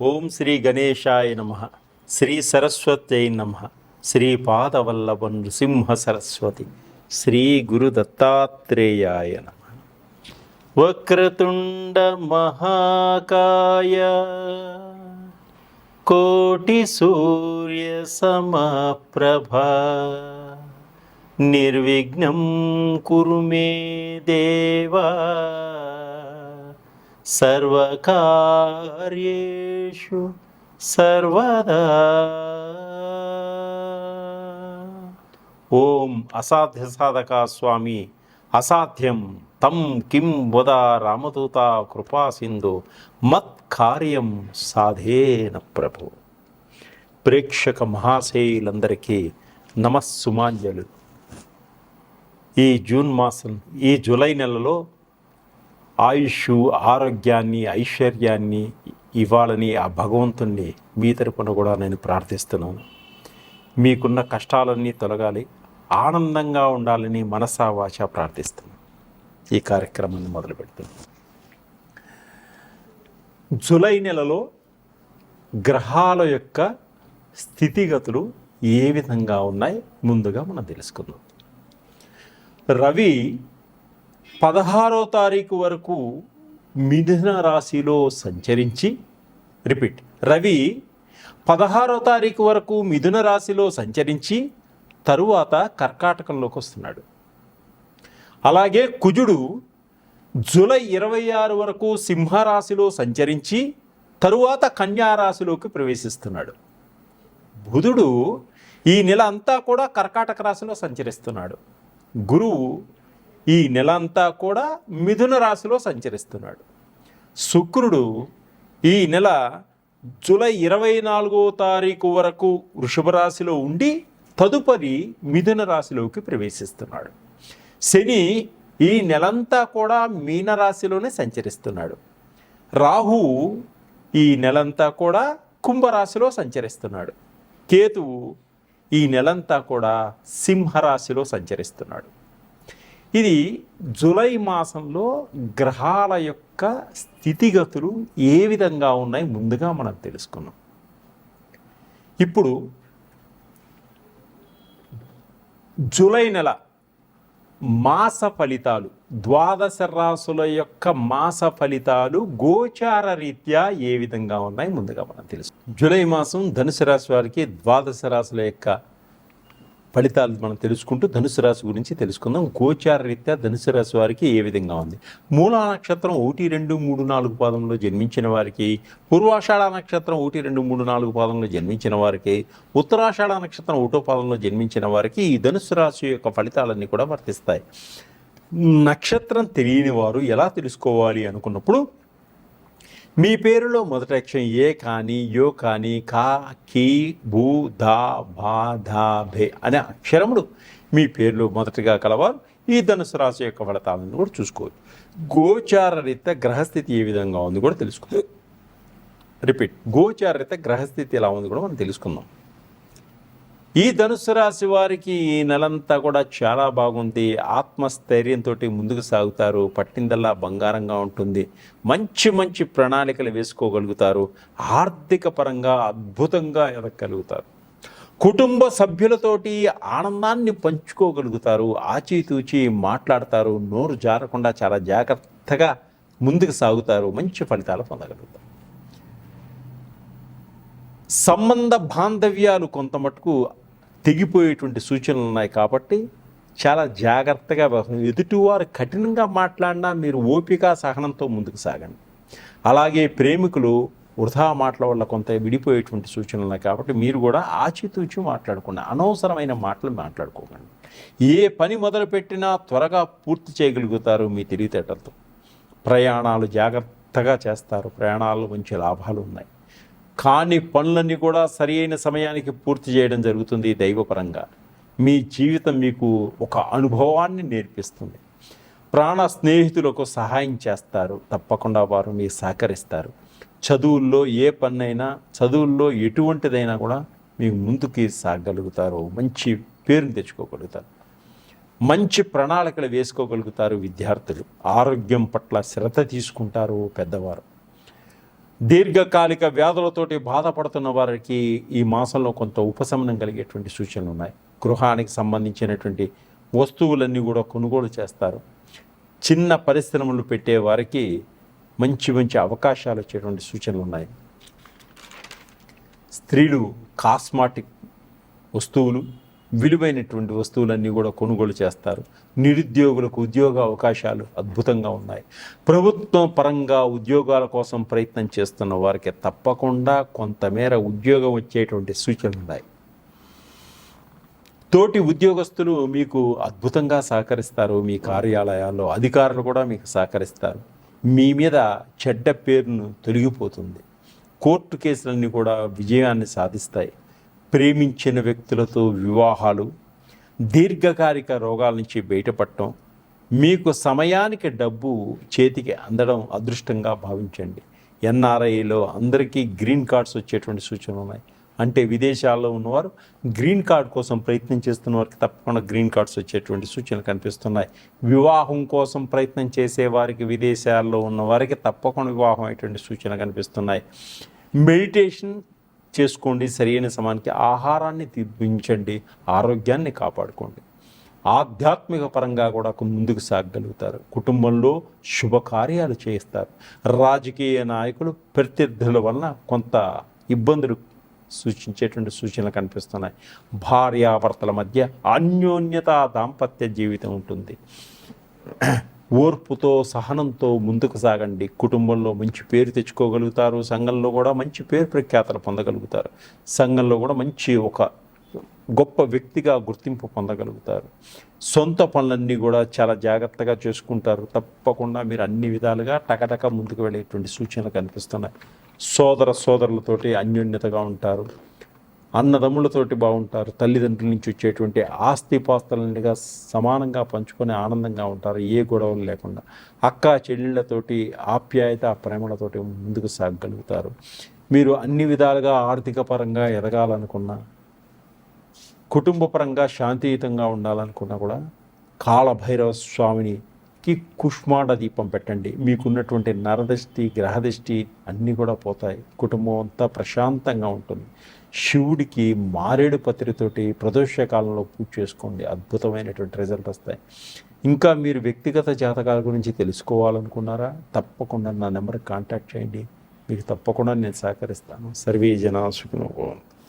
ఓం శ్రీ గణేశాయ నమ. శ్రీ సరస్వత్యై నమ. శ్రీపాదవల్లభ నృసింహ సరస్వతి. శ్రీ గురు దత్తాత్రేయాయ నమ. వక్రతుండ మహాకాయ కోటి సూర్య సమప్రభా నిర్విఘ్నం కురు మే దేవా సర్వకార్యేషు సర్వదా. ఓం అసాధ్య సాధక స్వామి అసాధ్యం తం కిం వద రామదూత కృపా సింధు మత్ కార్యం సాధేన ప్రభు. ప్రేక్షక మహాశయులందరికీ నమస్సుమాంజలు. ఈ జూన్ మాసం, ఈ జూలై నెలలో ఆయుష్, ఆరోగ్యాన్ని, ఐశ్వర్యాన్ని ఇవ్వాలని ఆ భగవంతుణ్ణి మీ తరపున కూడా నేను ప్రార్థిస్తున్నాను. మీకున్న కష్టాలన్నీ తొలగాలి, ఆనందంగా ఉండాలని మనసా వాచ ప్రార్థిస్తున్నాను. ఈ కార్యక్రమాన్ని మొదలు పెడుతున్నాను. జూలై నెలలో గ్రహాల యొక్క స్థితిగతులు ఏ విధంగా ఉన్నాయి ముందుగా మనం తెలుసుకుందాం. రవి 16వ తారీఖు వరకు మిథున రాశిలో సంచరించి, రవి 16వ తారీఖు వరకు మిథున రాశిలో సంచరించి తరువాత కర్కాటకంలోకి వస్తున్నాడు. అలాగే కుజుడు జూలై 26 వరకు సింహరాశిలో సంచరించి తరువాత కన్యా రాశిలోకి ప్రవేశిస్తున్నాడు. బుధుడు ఈ నెల అంతా కూడా కర్కాటక రాశిలో సంచరిస్తున్నాడు. గురువు ఈ నెల అంతా కూడా మిథున రాశిలో సంచరిస్తున్నాడు. శుక్రుడు ఈ నెల జూలై 24వ తారీఖు వరకు వృషభ రాశిలో ఉండి తదుపరి మిథున రాశిలోకి ప్రవేశిస్తున్నాడు. శని ఈ నెలంతా కూడా మీనరాశిలోనే సంచరిస్తున్నాడు. రాహువు ఈ నెలంతా కూడా కుంభరాశిలో సంచరిస్తున్నాడు. కేతువు ఈ నెలంతా కూడా సింహరాశిలో సంచరిస్తున్నాడు. ఇది జూలై మాసంలో గ్రహాల యొక్క స్థితిగతులు ఏ విధంగా ఉన్నాయి ముందుగా మనం తెలుసుకున్నాం. ఇప్పుడు జూలై నెల మాస ఫలితాలు, 12 రాశుల యొక్క మాస ఫలితాలు గోచార రీత్యా ఏ విధంగా ఉన్నాయి ముందుగా మనం తెలుసు. జూలై మాసం ధనుసు రాశి వారికి 12 రాశుల యొక్క ఫలితాలు మనం తెలుసుకుంటూ ధనుసు రాశి గురించి తెలుసుకుందాం. గోచార రీత్యా ధనుసు రాశి వారికి ఏ విధంగా ఉంది. మూలా నక్షత్రం 1, 2, 3, 4 పాదంలో జన్మించిన వారికి, పూర్వాషాఢ నక్షత్రం 1, 2, 3, 4 పాదంలో జన్మించిన వారికి, ఉత్తరాషాఢ నక్షత్రం 1వ పాదంలో జన్మించిన వారికి ఈ ధనుసు రాశి యొక్క ఫలితాలన్నీ కూడా వర్తిస్తాయి. నక్షత్రం తెలియని వారు ఎలా తెలుసుకోవాలి అనుకున్నప్పుడు, మీ పేరులో మొదటి అక్షరం ఏ కానీ, యో కానీ, కా, కీ, భూ, ధా, భా, ధా, భే అనే అక్షరములు మీ పేరులో మొదటిగా కలవారు ఈ ధనుసు రాశి యొక్క ఫలితాలను కూడా చూసుకోవచ్చు. గోచార రీత్యా గ్రహస్థితి ఏ విధంగా ఉంది కూడా తెలుసుకుందాం. గోచార రీత్యా గ్రహస్థితి ఎలా ఉంది కూడా మనం తెలుసుకుందాం. ఈ ధనుసు రాశి వారికి ఈ నెలంతా కూడా చాలా బాగుంది. ఆత్మస్థైర్యంతో ముందుకు సాగుతారు. పట్టిందల్లా బంగారంగా ఉంటుంది. మంచి మంచి ప్రణాళికలు వేసుకోగలుగుతారు. ఆర్థిక పరంగా అద్భుతంగా ఎదగలుగుతారు. కుటుంబ సభ్యులతోటి ఆనందాన్ని పంచుకోగలుగుతారు. ఆచితూచి మాట్లాడతారు. నోరు జారకుండా చాలా జాగ్రత్తగా ముందుకు సాగుతారు. మంచి ఫలితాలు పొందగలుగుతారు. సంబంధ బాంధవ్యాలు కొంత మటుకు తెగిపోయేటువంటి సూచనలు ఉన్నాయి కాబట్టి చాలా జాగ్రత్తగా ఎదుటివారు కఠినంగా మాట్లాడినా మీరు ఓపిక సహనంతో ముందుకు సాగండి. అలాగే ప్రేమికులు వృధా మాటల వల్ల కొంత విడిపోయేటువంటి సూచనలు ఉన్నాయి కాబట్టి మీరు కూడా ఆచితూచి మాట్లాడకుండా అనవసరమైన మాటలు మాట్లాడుకోకండి. ఏ పని మొదలుపెట్టినా త్వరగా పూర్తి చేయగలుగుతారు మీ తెలివితేటలతో. ప్రయాణాలు జాగ్రత్తగా చేస్తారు. ప్రయాణాల్లో మంచి లాభాలు ఉన్నాయి. కానీ పనులన్నీ కూడా సరి అయిన సమయానికి పూర్తి చేయడం జరుగుతుంది. దైవపరంగా మీ జీవితం మీకు ఒక అనుభవాన్ని నేర్పిస్తుంది. ప్రాణ స్నేహితులకు సహాయం చేస్తారు. తప్పకుండా వారు మీకు సహకరిస్తారు. చదువుల్లో ఏ పనైనా, చదువుల్లో ఎటువంటిదైనా కూడా మీకు ముందుకి సాగగలుగుతారు. మంచి పేరుని తెచ్చుకోగలుగుతారు. మంచి ప్రణాళికలు వేసుకోగలుగుతారు విద్యార్థులు. ఆరోగ్యం పట్ల శ్రద్ధ తీసుకుంటారు పెద్దవారు. దీర్ఘకాలిక వ్యాధులతోటి బాధపడుతున్న వారికి ఈ మాసంలో కొంత ఉపశమనం కలిగేటువంటి సూచనలు ఉన్నాయి. గృహానికి సంబంధించినటువంటి వస్తువులన్నీ కూడా కొనుగోలు చేస్తారు. చిన్న పరిశ్రమలు పెట్టే వారికి మంచి మంచి అవకాశాలు వచ్చేటువంటి సూచనలు ఉన్నాయి. స్త్రీలు కాస్మాటిక్ వస్తువులు, విలువైనటువంటి వస్తువులన్నీ కూడా కొనుగోలు చేస్తారు. నిరుద్యోగులకు ఉద్యోగ అవకాశాలు అద్భుతంగా ఉన్నాయి. ప్రభుత్వం పరంగా ఉద్యోగాల కోసం ప్రయత్నం చేస్తున్న వారికి తప్పకుండా కొంతమేర ఉద్యోగం వచ్చేటువంటి సూచనలు ఉన్నాయి. తోటి ఉద్యోగస్తులు మీకు అద్భుతంగా సహకరిస్తారు. మీ కార్యాలయాల్లో అధికారులు కూడా మీకు సహకరిస్తారు. మీ మీద చెడ్డ పేరును తొలగిపోతుంది. కోర్టు కేసులన్నీ కూడా విజయాన్ని సాధిస్తాయి. ప్రేమించిన వ్యక్తులతో వివాహాలు, దీర్ఘకాలిక రోగాల నుంచి బయటపడటం, మీకు సమయానికి డబ్బు చేతికి అందడం అదృష్టంగా భావించండి. ఎన్ఆర్ఐలో అందరికీ గ్రీన్ కార్డ్స్ వచ్చేటువంటి సూచనలు ఉన్నాయి. అంటే విదేశాల్లో ఉన్నవారు గ్రీన్ కార్డ్ కోసం ప్రయత్నం చేస్తున్న వారికి తప్పకుండా గ్రీన్ కార్డ్స్ వచ్చేటువంటి సూచనలు కనిపిస్తున్నాయి. వివాహం కోసం ప్రయత్నం చేసే వారికి, విదేశాల్లో ఉన్న వారికి తప్పకుండా వివాహం అయ్యేటువంటి సూచనలు కనిపిస్తున్నాయి. మెడిటేషన్ చేసుకోండి. సరైన సమయానికి ఆహారాన్ని తినిపించండి. ఆరోగ్యాన్ని కాపాడుకోండి. ఆధ్యాత్మిక పరంగా కూడా ముందుకు సాగగలుగుతారు. కుటుంబంలో శుభకార్యాలు చేయిస్తారు. రాజకీయ నాయకులు ప్రత్యర్థుల వలన కొంత ఇబ్బందులు సూచించేటువంటి సూచనలు కనిపిస్తున్నాయి. భార్యాభర్తల మధ్య అన్యోన్యత, దాంపత్య జీవితం ఉంటుంది. ఓర్పుతో, సహనంతో ముందుకు సాగండి. కుటుంబంలో మంచి పేరు తెచ్చుకోగలుగుతారు. సంఘంలో కూడా మంచి పేరు ప్రఖ్యాతలు పొందగలుగుతారు. సంఘంలో కూడా మంచి ఒక గొప్ప వ్యక్తిగా గుర్తింపు పొందగలుగుతారు. సొంత పనులన్నీ కూడా చాలా జాగ్రత్తగా చేసుకుంటారు. తప్పకుండా మీరు అన్ని విధాలుగా టకటక ముందుకు వెళ్ళేటువంటి సూచనలు కనిపిస్తున్నాయి. సోదరులతోటి అన్యోన్యతగా ఉంటారు. అన్నదమ్ములతోటి బాగుంటారు. తల్లిదండ్రుల నుంచి వచ్చేటువంటి ఆస్తిపాస్తులన్నిగా సమానంగా పంచుకొని ఆనందంగా ఉంటారు. ఏ గొడవలు లేకుండా అక్క చెల్లెళ్ళతోటి ఆప్యాయత, ప్రేమలతోటి ముందుకు సాగగలుగుతారు. మీరు అన్ని విధాలుగా ఆర్థిక పరంగా ఎదగాలనుకున్నా, కుటుంబ పరంగా శాంతియుతంగా ఉండాలనుకున్నా కూడా కాళభైరవ స్వామికి కుష్మాండ దీపం పెట్టండి. మీకున్నటువంటి నరదృష్టి, గ్రహదృష్టి అన్నీ కూడా పోతాయి. కుటుంబం అంతా ప్రశాంతంగా ఉంటుంది. శివుడికి మారేడు పత్రితోటి ప్రదోష కాలంలో పూజ చేసుకోండి. అద్భుతమైనటువంటి రిజల్ట్ వస్తాయి. ఇంకా మీరు వ్యక్తిగత జాతకాల గురించి తెలుసుకోవాలనుకున్నారా? తప్పకుండా నా నెంబర్కి కాంటాక్ట్ చేయండి. మీకు తప్పకుండా నేను సహకరిస్తాను. సర్వే జనా సుఖినో భవంతు.